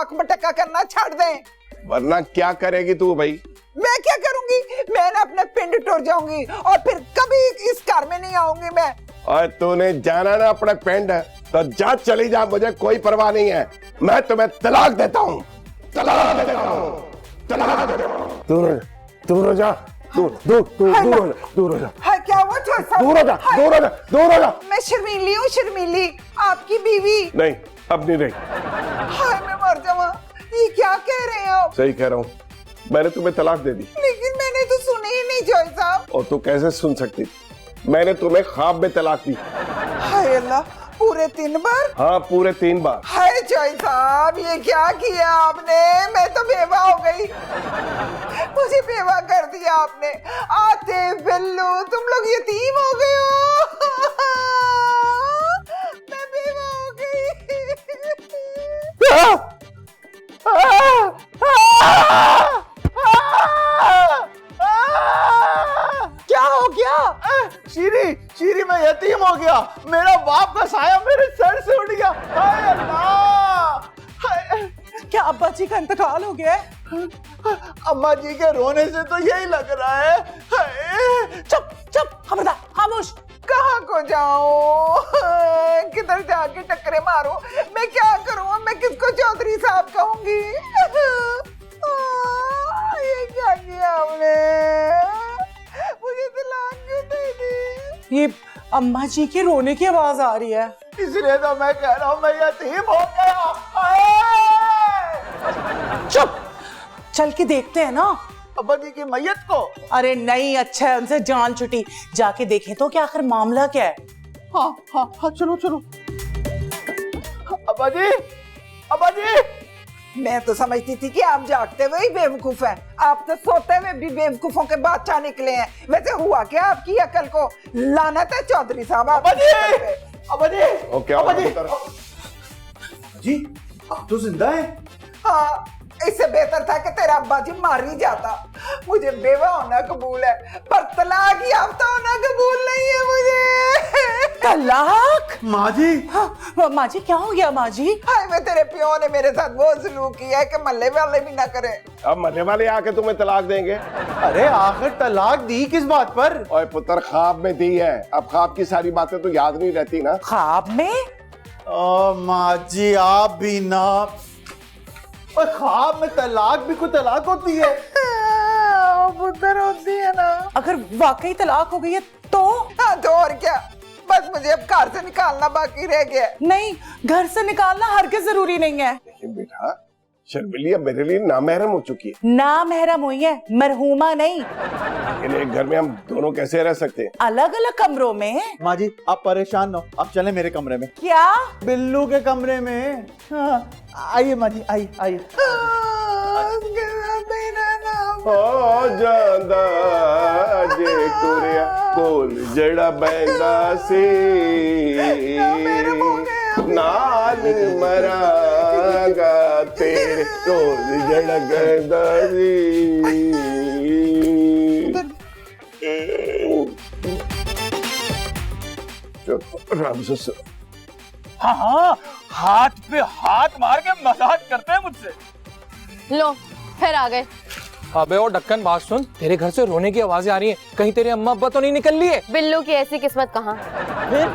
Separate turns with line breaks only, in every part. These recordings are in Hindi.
नाक मटका करना छोड़ दें।
वरना क्या करेगी तू भाई?
मैं क्या करूंगी? मैं ना अपने पिंड टूर जाऊंगी और फिर कभी इस घर में नहीं आऊंगी मैं।
और तूने जाना ना अपने पिंड, तो जा, चली जा, मुझे कोई परवाह नहीं है। मैं तुम्हें तलाक देता हूँ, तलाक देता हूँ, तलाक देता हूँ। दूर हो जा, दूर हो जा।
हाय क्या हुआ छोड़ साहब?
दूर हो जा।
मैं शर्मीली हूँ, शर्मीली, आपकी बीवी।
नहीं, अब नहीं रही।
हाय मैं मर जाऊँ। ये क्या कह रहे हैं आप?
सही कह रहा हूँ, मैंने तुम्हें तलाक दे दी।
लेकिन मैंने तो सुनी ही नहीं जॉय साहब।
और तू कैसे सुन सकती? मैंने तुम्हें ख्वाब में तलाक दी।
हाय अल्लाह, पूरे 3 बार?
हाँ, पूरे 3 बार।
हाय जॉय साहब, ये क्या किया आपने? मैं तो बेवा हो गई, मुझे बेवा कर दिया आपने। आते बिल्लू, तुम लोग यतीम हो गए हो। मैं बेवा हो गई। क्या हो गया?
शीरी मैं यतीम हो गया। मेरा बाप का साया मेरे सर से उड़ गया। हाय अल्लाह!
क्या अब्बा जी का इंतकाल हो गया है?
अम्मा जी के रोने से तो यही लग रहा है।
चुप चुप, खबरदार, खामोश। कहाँ को जाऊं? किधर जाके टक्करे मारूं? मैं क्या करूं? मैं किसको चौधरी साहब कहूंगी? ये क्या किया हमने? मुझे तलाक क्यों दे दी? ये अम्मा जी के रोने की आवाज आ रही है।
इसलिए तो मैं कह रहा हूँ मैं यतीम हो गया।
चुप, चल के देखते हैं ना
अब्बा जी की मैयत को।
अरे नहीं, अच्छा है, उनसे जान छुटी। जाके देखें तो क्या आखिर मामला क्या है।
हाँ, चलो। अब्बा जी।
मैं तो समझती थी कि आप जागते हुए ही बेवकूफ हैं। आप तो सोते हुए भी बेवकूफों के बादशाह निकले हैं। वैसे हुआ क्या आपकी अकल को? लानत है चौधरी साहब।
अब्बा जी।
ओके,
जी, आप तो जिंदा है।
हाँ, इससे बेहतर था कि तेरा अब्बा जी मार ही जाता। मुझे बेवा होना कबूल है, पर तलाक याफ्ता होना कबूल नहीं है मुझे। तलाक?
माँ जी।
हाँ, माँ जी क्या हो गया माँ जी? हाय, मैं तेरे पियो ने मेरे साथ वो सलूक किया है कि मल्ले वाले भी ना करे।
अब मरने वाले आके तुम्हें तलाक देंगे?
अरे आखिर तलाक दी किस बात पर?
और पुत्र ख्वाब में दी है। अब ख्वाब की सारी बातें तो याद नहीं रहती ना।
ख्वाब में?
ओ माँ जी, आप भी ना। और ख्वाब में तलाक भी कोई तलाक होती है?
पुत्र होती है ना। अगर वाकई तलाक हो गई है तो? हाँ तो और क्या, बस मुझे अब घर से निकालना बाकी रह गया। नहीं, घर से निकालना हरगिज़ जरूरी नहीं है।
लेकिन बेटा, शर्मिली अब मेरे लिए नामहरम हो चुकी है।
नामहरम हुई है, मरहूमा नहीं।
लेकिन एक घर में हम दोनों कैसे रह सकते हैं?
अलग अलग कमरों में।
माँ जी आप परेशान ना हो, आप चले मेरे कमरे में।
क्या?
बिल्लू के कमरे में। हाँ, आइए माँ जी, आइए।
हो जांदा जे कुरिया कोल जड़ा बैंदा सी, नाल मरागा तेरे कोल जड़ा बैंदा सी। राम से
हाँ, हाथ पे हाथ मार के मजाक करते हैं मुझसे।
लो फिर आ गए।
अबे और ढक्कन बात सुन, तेरे घर से रोने की आवाजें आ रही हैं। कहीं तेरे अम्मा अब्बा तो नहीं निकल लिए?
बिल्लू की ऐसी किस्मत कहाँ।
फिर?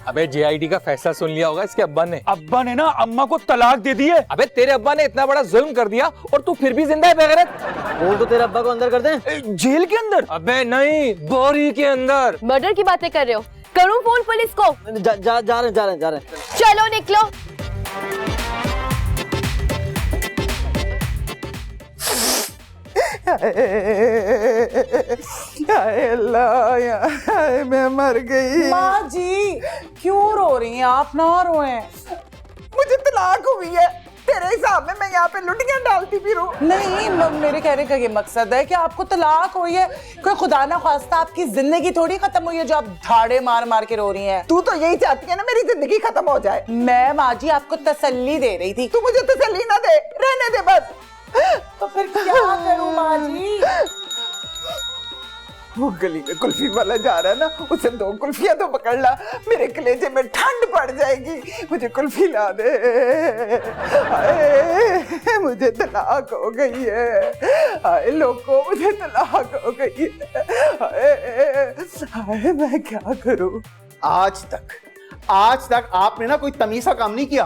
अबे जेआईटी का फैसला सुन लिया होगा इसके अब्बा ने। अब्बा ने ना अम्मा को तलाक दे दी है। अबे तेरे अब्बा ने इतना बड़ा जुल्म कर दिया और तू फिर भी जिंदा है बेगैरत।
बोल तो तेरे अब्बा को अंदर कर दें।
जेल के अंदर? अबे नहीं, बोरी के अंदर।
मर्डर की बातें कर रहे हो? करूं फोन पुलिस को?
जा रहे।
चलो निकलो।
मैं मर गई। माँ जी क्यों रो रही हैं आप? ना रोएं। मुझे तलाक हुई है। तेरे हिसाब में मैं यहाँ पे लुटियां डालती फिरूं? नहीं, मेरे कहने का ये मकसद है कि आपको तलाक हुई है, कोई खुदा ना ख्वास्ता आपकी जिंदगी थोड़ी खत्म हुई है जो आप धाड़े मार मार के रो रही हैं। तू तो यही चाहती है ना मेरी जिंदगी खत्म हो जाए। मैं माँ जी आपको तसल्ली दे रही थी। तू मुझे तसल्ली ना दे, रहने दे बस। तो फिर क्या करूं माँ जी? वो गली में कुल्फी वाला जा रहा है ना, उसे 2 कुल्फियां तो पकड़ ला, मेरे कलेजे में ठंड पड़ जाएगी, मुझे कुल्फी ला दे। हाय मुझे तलाक हो गई है, हाय लोगों मुझे तलाक हो गई है, हाय मैं क्या करूं।
आज तक आपने ना कोई तमीज का काम नहीं किया।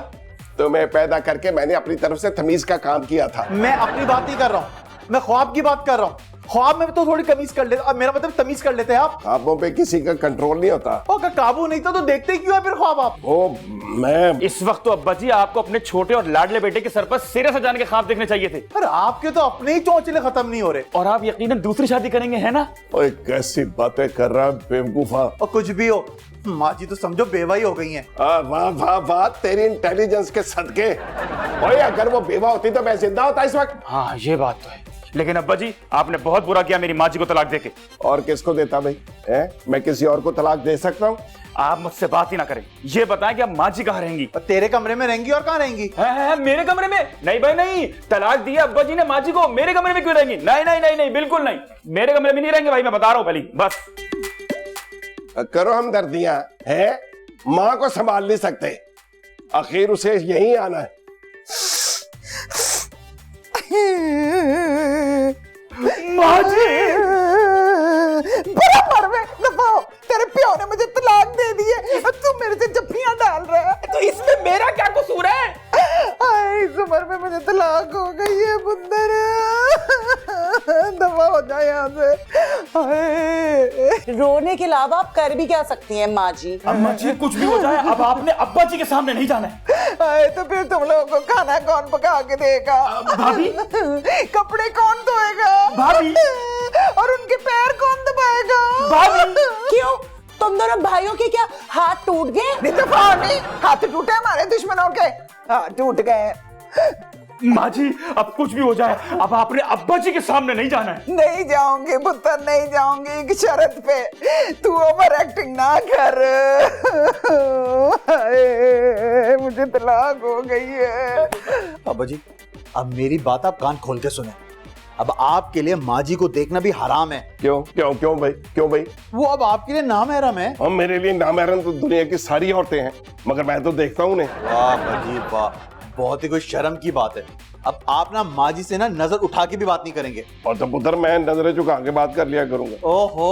तुम्हें पैदा करके मैंने अपनी तरफ से तमीज का काम किया था।
मैं अपनी बात नहीं कर रहा हूँ, मैं ख्वाब की बात कर रहा हूँ। ख्वाब में तो थोड़ी तमीज कर लेते, अब मेरा मतलब तमीज कर लेते हैं आप।
ख्वाबों पे किसी का कंट्रोल नहीं होता।
अगर काबू नहीं था तो देखते ही क्यों है फिर ख्वाब आप?
वो मैं
इस वक्त तो अब्बा जी आपको अपने छोटे और लाडले बेटे के सर पर सिरे सजाने के ख्वाब देखने चाहिए थे।
पर आपके तो अपने ही चौंचले खत्म नहीं हो रहे।
और आप यकीनन दूसरी शादी करेंगे, है ना?
ओए कैसी बातें कर रहा है बेवकूफा।
और कुछ भी हो, माँ जी तो समझो बेवा ही हो गई हैं।
वाह वाह वाह, तेरी इंटेलिजेंस के सदके। ओए अगर वो बेवा होती तो मैं जिंदा होता इस वक्त।
हाँ ये बात तो है, लेकिन अब्बा जी आपने बहुत बुरा किया मेरी माँ जी को तलाक देके।
और किसको देता भाई? मैं किसी और को तलाक दे सकता हूँ?
आप मुझसे बात ही ना करें, ये बताएं कि अब माँ जी कहाँ रहेंगी?
और तेरे कमरे में रहेंगी और कहाँ रहेंगी?
है मेरे कमरे में? नहीं भाई नहीं, तलाक दिया अब्बा जी ने माँ जी को, मेरे कमरे में क्यों रहेंगी? नहीं नहीं नहीं नहीं, बिल्कुल नहीं, मेरे कमरे में नहीं रहेंगे भाई, मैं बता रहा हूँ पहले बस।
करो हमदर्दियां, है माँ को संभाल नहीं सकते, आखिर उसे यहीं आना है।
माँ जी
बड़ा मरवे दफाओ, तेरे प्यो ने मुझे तलाक दे दी है, तू मेरे से जफ्फियां डाल रहा है।
तो इसमें मेरा क्या कसूर है?
हाय इस उम्र में मुझे तलाक हो गई है पुंदर, दफा हो जाए यहाँ से। हाय रोने के अलावा आप कर भी क्या सकती हैं माँ जी?
अम्मा जी कुछ भी हो जाए, अब आपने अब्बा जी के सामने नहीं जाना है।
हाय तो फिर तुम लोगों को खाना कौन पका के देगा?
भाभी?
कपड़े कौन धोएगा?
भाभी?
और उनके पैर कौन दबाएगा?
भाभी?
क्यों, तुम दोनों भाइयों के क्या हाथ टूट गए? नहीं, हाथ टूटे हमारे दुश्मनों के, हाथ टूट गए।
माँ जी अब कुछ भी हो जाए, अब आपने अब्बा जी के सामने नहीं जाना है।
नहीं जाऊंगी पुत्र, नहीं जाऊंगी, एक शर्त पे, तू ओवर एक्टिंग ना कर। हाय, मुझे तलाक हो गई है।
अब्बा जी अब मेरी बात आप कान खोल के सुने, अब आपके लिए माँ जी को देखना भी हराम है।
क्यों क्यों क्यों भाई, क्यों भाई?
वो अब आपके लिए नामहरम है।
और मेरे लिए नामहरम तो दुनिया की सारी औरतें हैं, मगर मैं तो देखता हूँ उन्हें।
वाह अब्बा वाह, बहुत ही कोई शर्म की बात है। अब आप ना माँ जी से ना नजर उठा के भी बात नहीं करेंगे।
और तो पुत्र मैं नजरें झुका के बात कर लिया करूंगा।
ओहो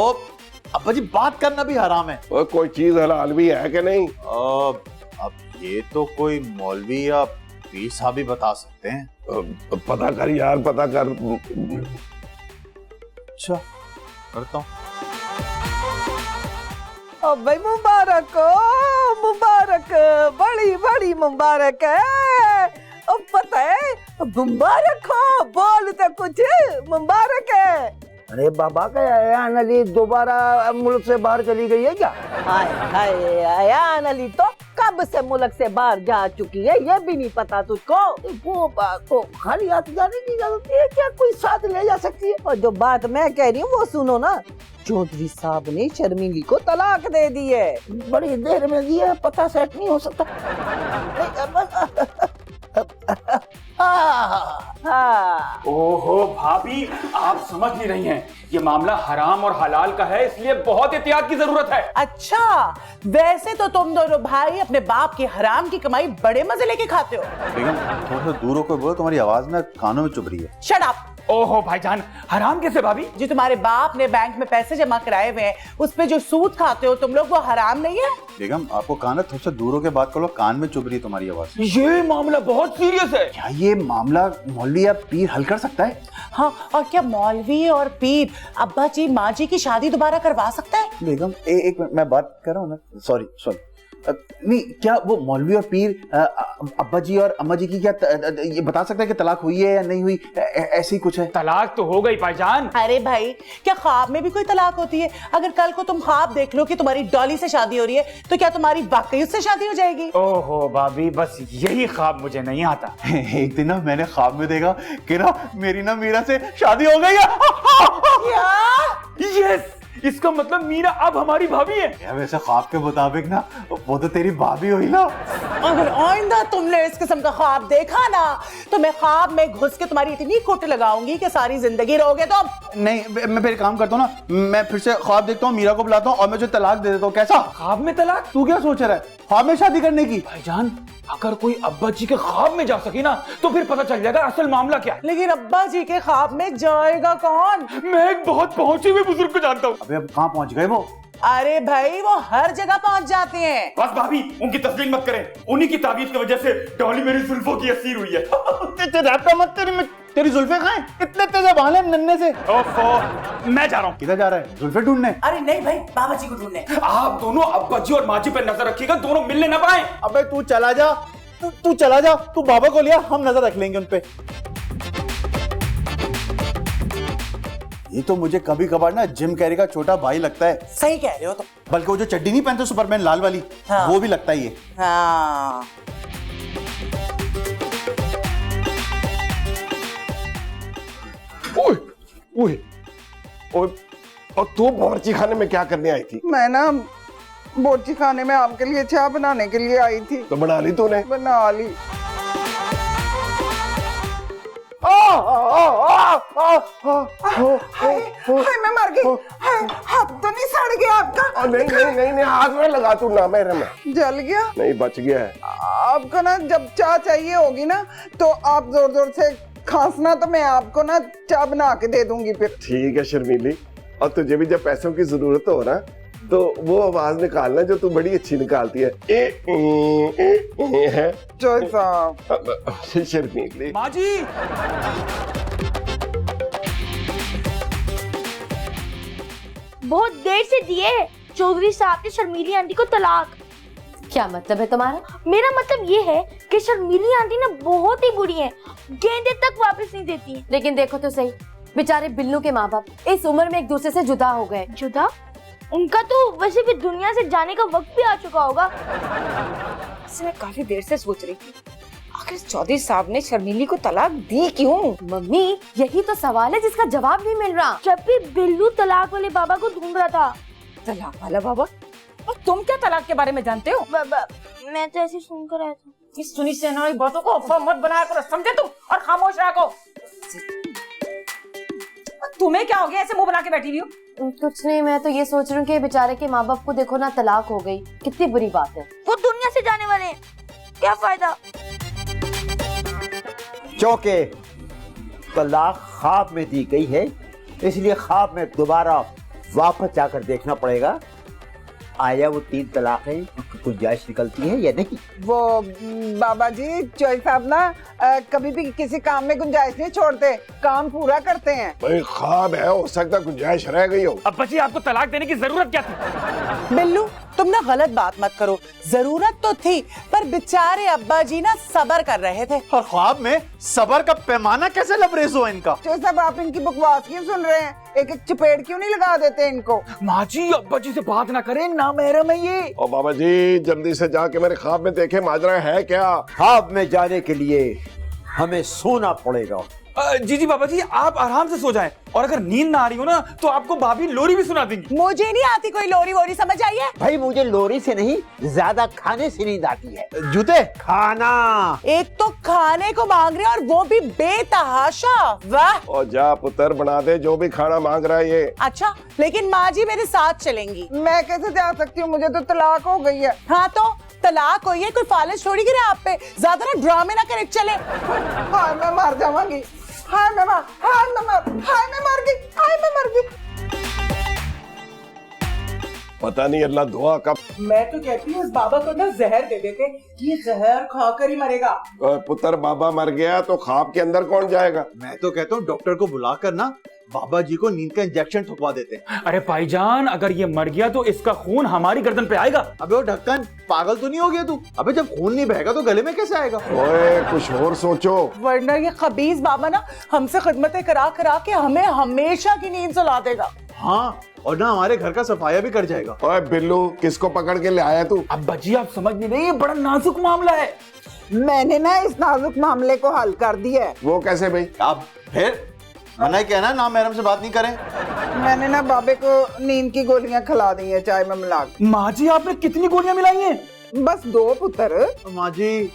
अब्बा जी बात करना भी हराम है।
और कोई चीज हलाल भी है कि नहीं?
अब ये तो कोई मौलवी या पीर साहब ही बता सकते हैं।
पता कर यार, पता कर।
अच्छा करता हूँ।
भाई मुबारक हो, मुबारक, बड़ी बड़ी मुबारक है। अब पता है, मुबारक हो, बोल तो कुछ, मुबारक है।
अरे बाबा का अयान अली दोबारा मुल्क से बाहर चली गई है क्या?
हाय हाय, अयान अली तो कब से मुल्क से बाहर जा चुकी है, ये भी नहीं पता तुझको?
वो बात तो खाली हाथ जाने की जरूरत है क्या, कोई साथ ले जा सकती है?
और जो बात मैं कह रही हूँ वो सुनो ना, चौधरी साहब ने शर्मिली को तलाक दे दी है।
बड़ी देर में दिया, पता सेट नहीं हो सकता।
हाँ
ओहो भाभी आप समझ नहीं रही हैं, ये मामला हराम और हलाल का है, इसलिए बहुत एहतियात की जरूरत है।
अच्छा, वैसे तो तुम दोनों भाई अपने बाप की हराम की कमाई बड़े मजे लेके खाते हो।
बेगम थोड़ा सा दूर होकर बोलो, तुम्हारी आवाज ना कानों में चुभ रही है।
Shut up.
ओहो भाईजान, हराम कैसे भाभी?
जो तुम्हारे बाप ने बैंक में पैसे जमा कराए हुए हैं, उस पे जो सूद खाते हो तुम लोग, वो हराम नहीं है?
बेगम आपको कान थोड़ा सा दूर होकर बात करो, कान में चुभ रही है तुम्हारी आवाज।
ये मामला बहुत सीरियस है।
क्या ये मामला मौलवी या पीर हल कर सकता है?
हाँ, और क्या मौलवी और पीर अब्बा जी माँ जी की शादी दोबारा करवा सकता है?
बेगम एक मिनट मैं बात कर रहा हूँ ना, सॉरी नहीं, क्या वो मौलवी और पीर अब्बा जी और अम्मा जी की क्या ये बता सकता है कि तलाक हुई है या नहीं हुई? ऐसी कुछ है?
तलाक तो हो गई भाईजान।
अरे भाई, क्या ख्वाब में भी कोई तलाक होती है? अगर कल को तुम ख्वाब देख लो कि तुम्हारी डॉली से शादी हो रही है, तो क्या तुम्हारी वाकई उससे शादी हो जाएगी?
ओहो भाभी, बस यही ख्वाब मुझे नहीं आता।
एक दिन ना मैंने ख्वाब में देखा कि ना मेरी ना मीरा से शादी हो गई है।
यस, इसका मतलब मीरा अब हमारी भाभी है।
यार वैसे ख्वाब के मुताबिक ना वो तो तेरी भाभी हुई ना।
अगर आइंदा तुमने इस किस्म का ख्वाब देखा ना तो मैं ख्वाब में घुस के तुम्हारी इतनी कुट लगाऊंगी कि सारी जिंदगी रहोगे तुम।
नहीं मैं फिर काम करता हूँ ना, मैं फिर से ख्वाब देखता हूँ, मीरा को बुलाता हूँ और मैं जो तलाक दे देता हूँ। कैसा?
ख्वाब में तलाक?
तू क्या सोच रहा है ख्वाब में शादी करने की?
भाईजान अगर कोई अब्बा जी के ख्वाब में जा सके ना तो फिर पता चल जाएगा असल मामला क्या है।
लेकिन अब्बा जी के ख्वाब में जाएगा कौन?
मैं एक बहुत पहुंचे हुए बुजुर्ग को जानता हूँ।
अबे अब कहाँ पहुंच गए वो?
अरे भाई वो हर जगह पहुंच जाते हैं।
बस भाभी उनकी तस्लीम मत करें, उन्हीं की ताबीज की वजह से डॉली मेरी जुल्फों की असीर हुई है।
तेरी जुल्फे खाएं? इतने तेज बाल हैं नन्हे से।
ओफो, मैं जा रहा हूँ।
किधर जा रहा है? जुल्फे ढूंढने?
अरे नहीं भाई, बाबा जी को ढूंढने।
आप दोनों अब्बा जी और माँ जी पर नजर रखिएगा, दोनों मिलने ना पाए।
अबे तू चला जा, तू चला जा, तू बाबा को लिया, हम नजर रख लेंगे उनपे। ये तो मुझे कभी कभार ना जिम कैरी का छोटा भाई लगता है।
सही कह रहे हो तुम।
बल्कि वो जो चड्डी नहीं पहनते सुपरमैन लाल वाली,
हाँ।
वो भी लगता है ये।
हाँ।
ओए ओए ओए, और तू बावर्ची खाने में क्या करने आई थी?
मैं ना बावर्ची खाने में आपके लिए चाय बनाने के लिए आई थी।
तो बना ली तूने?
बना ली। हाय मैं मर गई। हाथ तो नहीं सड़ गया आपका?
नहीं नहीं नहीं नहीं, हाथ में लगा तू ना मेरे में।
जल गया?
नहीं बच गया है।
आपको ना जब चाय चाहिए होगी ना तो आप जोर जोर से खांसना, तो मैं आपको ना चाय बना के दे दूंगी फिर।
ठीक है शर्मीली, और तुझे भी जब पैसों की जरूरत हो ना तो वो आवाज निकालना जो तू बड़ी अच्छी निकालती है। है
जय साहब।
शर्मीली।
माँ जी
बहुत देर से दिए चौधरी साहब ने शर्मीली आंटी को तलाक। क्या मतलब है तुम्हारा? मेरा मतलब ये है कि शर्मीली आंटी ना बहुत ही बुरी हैं, गेंदे तक वापस नहीं देती हैं। लेकिन देखो तो सही, बेचारे बिल्लू के माँ बाप इस उम्र में एक दूसरे से जुदा हो गए। जुदा? उनका तो वैसे भी दुनिया से जाने का वक्त भी आ चुका होगा।
मैं काफी देर से सोच रही थी आखिर चौधरी साहब ने शर्मीली को तलाक दी क्यों?
मम्मी यही तो सवाल है जिसका जवाब नहीं मिल रहा। जब भी बिल्लू तलाक वाले बाबा को ढूंढ रहा था।
तलाक वाला बाबा? और तुम क्या तलाक के बारे में जानते हो?
बाबा मैं तो ऐसे सुनकर आया था।
इस सुनी सहनाई बातों को अफवाह मत बनाया करो, समझे तुम? और खामोश रखो। तुम्हें क्या हो गया, ऐसे मुंह बना के बैठी हुई हो?
कुछ नहीं, मैं तो ये सोच रही हूँ कि बेचारे के माँ बाप को देखो ना, तलाक हो गई, कितनी बुरी बात है। वो दुनिया से जाने वाले हैं, क्या फायदा?
चौके तलाक ख्वाब में दी गई है, इसलिए ख्वाब में दोबारा वापस जाकर देखना पड़ेगा आया वो 3 तलाकें की गुंजाइश निकलती है या नहीं।
वो बाबा जी चौधरी साहब ना कभी भी किसी काम में गुंजाइश नहीं छोड़ते, काम पूरा करते हैं।
भाई ख्वाब है, हो सकता गुंजाइश रह गई हो।
अब्बा जी आपको तलाक देने की जरूरत क्या थी?
बिल्लू तुम ना गलत बात मत करो, जरूरत तो थी पर बेचारे अब्बा जी ना सब्र कर रहे थे।
और ख्वाब में सबर का पैमाना कैसे लबरेज हुआ इनका?
चौधरी साहब आप इनकी बकवास क्यों सुन रहे हैं? एक एक चपेट क्यों नहीं लगा देते इनको?
माँ जी अब्बा जी से बात ना करें, ना महरम है ये।
और बाबा जी जल्दी से जाके मेरे ख्वाब में देखे माजरा है क्या।
ख्वाब में जाने के लिए हमें सोना पड़ेगा।
जी जी बाबा जी आप आराम से सो जाएं, और अगर नींद ना आ रही हो ना तो आपको भाभी लोरी भी सुना देंगी।
मुझे नहीं आती कोई लोरी वोरी, समझ आई है?
भाई मुझे लोरी से नहीं, ज्यादा खाने से नींद आती है।
जूते
खाना।
एक तो खाने को मांग रहे और वो भी बेतहाशा। वाह।
और जा पुत्र बना दे जो भी खाना मांग रहा है ये।
अच्छा लेकिन माँ जी मेरे साथ चलेंगी। मैं कैसे जा सकती हूँ, मुझे तो तलाक हो गई है। हाँ तो तलाक हुई है, कोई फालिश छोड़ी गिरे आप पे, ज्यादा ना ड्रामे ना करे चले। हाँ मैं मर जाऊंगी, हाय मैं मर गई।
पता नहीं अल्लाह दुआ कब।
मैं तो कहती हूँ इस बाबा को ना जहर दे देते, ये जहर खाकर ही मरेगा।
पुत्र बाबा मर गया तो ख्वाब के अंदर कौन जाएगा?
मैं तो कहता हूँ डॉक्टर को बुलाकर ना बाबा जी को नींद का इंजेक्शन ठुकवा देते हैं।
अरे भाईजान अगर ये मर गया तो इसका खून हमारी गर्दन पे आएगा।
अबे वो ढक्कन पागल तो नहीं हो गया तू? अबे जब खून नहीं बहेगा तो गले में कैसे आएगा?
ओए कुछ और सोचो,
वरना ये खबीज बाबा ना हमसे खिदमतें करा करा के हमें हमेशा की नींद सुला देगा।
हाँ और ना हमारे घर का सफाया भी कर जाएगा।
ओए बिल्लू किसको पकड़ के ले आया तू?
अब्बा जी आप समझ नहीं रहे, ये बड़ा नाजुक मामला है।
मैंने ना इस नाजुक मामले को हल कर दिया है।
वो कैसे भाई?
अब फिर मना ही कहना ना महरम से बात नहीं करें।
मैंने ना बाबे को नींद की गोलियां खिला दी हैं चाय में मिला के।
माँ जी आपने कितनी गोलियां मिलाई हैं?
बस 2 पुत्र।
माँ जी,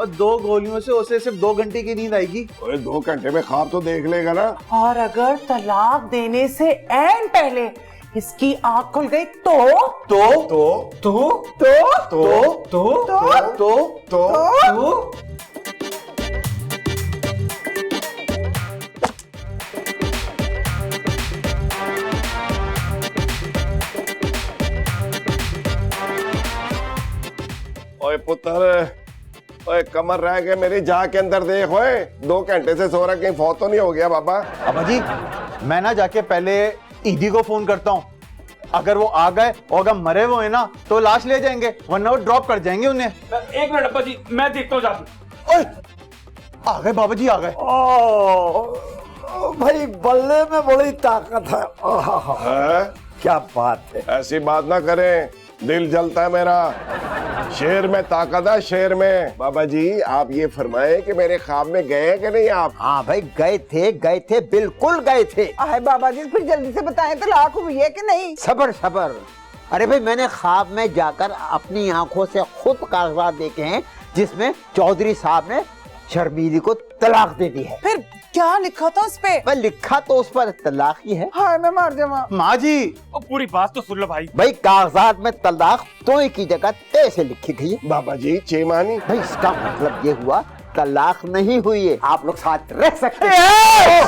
और 2 गोलियों से उसे सिर्फ 2 घंटे की नींद आएगी।
ओए 2 घंटे में ख्वाब तो देख लेगा ना।
और अगर तलाक देने से ऐन पहले इसकी आंख खुल गई तो
ओए पुत्र, ओए कमर रह गए मेरी, जा के अंदर देख। ओए 2 घंटे से सो रहा, कहीं फौत तो नहीं हो गया बाबा?
अब्बा जी, मैं ना जाके पहले ईदी को फोन करता हूँ। अगर वो आ गए और अगर मरे हुए हैं ना तो लाश ले जाएंगे, वरना वो ड्रॉप कर जाएंगे उन्हें।
1 मिनट अब्बा जी, मैं देखता हूँ जाके।
ओए, आ गए बाबा जी, आ गए।
भाई बल्ले में बड़ी ताकत है।
है?
क्या बात है।
ऐसी बात ना करें, दिल जलता है मेरा। शेर में ताकत है, शेर में। बाबा जी आप ये फरमाए कि मेरे ख्वाब में गए कि नहीं आप?
हाँ भाई गए थे, बिल्कुल गए थे।
आए बाबा जी, फिर जल्दी से बताएं तलाक हुई है कि नहीं?
सबर। अरे भाई मैंने ख्वाब में जाकर अपनी आंखों से खुद कागजात देखे हैं जिसमें चौधरी साहब ने शर्मीली को तलाक दे दी है।
फिर क्या लिखा था उस पे?
भाई लिखा तो उस पर तलाक ही है।
हाय मैं मर जाऊँ।
माँ जी,
पूरी बात तो सुन लो भाई।
भाई कागजात में तलाक तोय की जगह ते से लिखी गई है।
बाबा जी चेमानी।
भाई इसका मतलब ये हुआ तलाक नहीं हुई है, आप लोग साथ रह सकते हैं।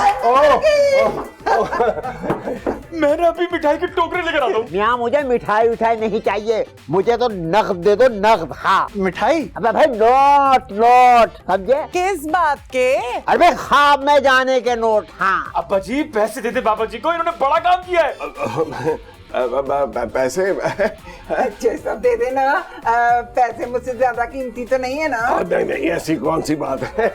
मैंने अभी मिठाई की टोकरी लेकर आता हूँ।
मियाँ मुझे मिठाई नहीं चाहिए, मुझे तो नकद दे दो, नकद। हाँ
मिठाई?
अबे भाई नोट समझे?
किस बात के?
अरे भाई ख्वाब में जाने के नोट। हाँ
अब्बा जी पैसे देते बाबा जी को, इन्होंने बड़ा काम किया है।
पैसे
अच्छे सब दे देना। पैसे मुझसे ज्यादा कीमती तो नहीं है ना?
नहीं, ऐसी कौन सी बात है।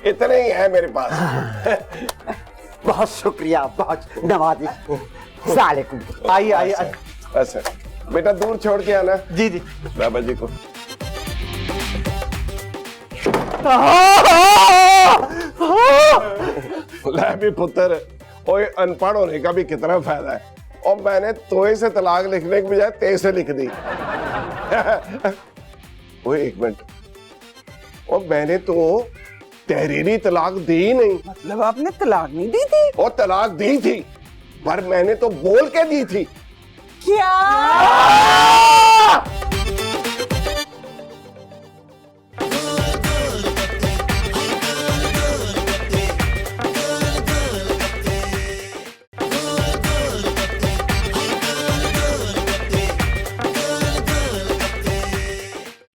इतने ही है मेरे पास।
बहुत शुक्रिया, बहुत नवाजी। सलामुकुम।
आइए।
अच्छा बेटा दूर छोड़ के आना।
जी
बाबा जी को। ले भी पुत्र, ओए अनपढ़ होने का भी कितना फायदा है। और मैंने तोए से तलाक लिखने की बजाय ते से लिख दी। ओए 1 मिनट, और मैंने तो तहरीरी तलाक दी नहीं।
मतलब आपने तलाक नहीं दी थी?
और तलाक दी थी, पर मैंने तो बोल के दी थी।
क्या?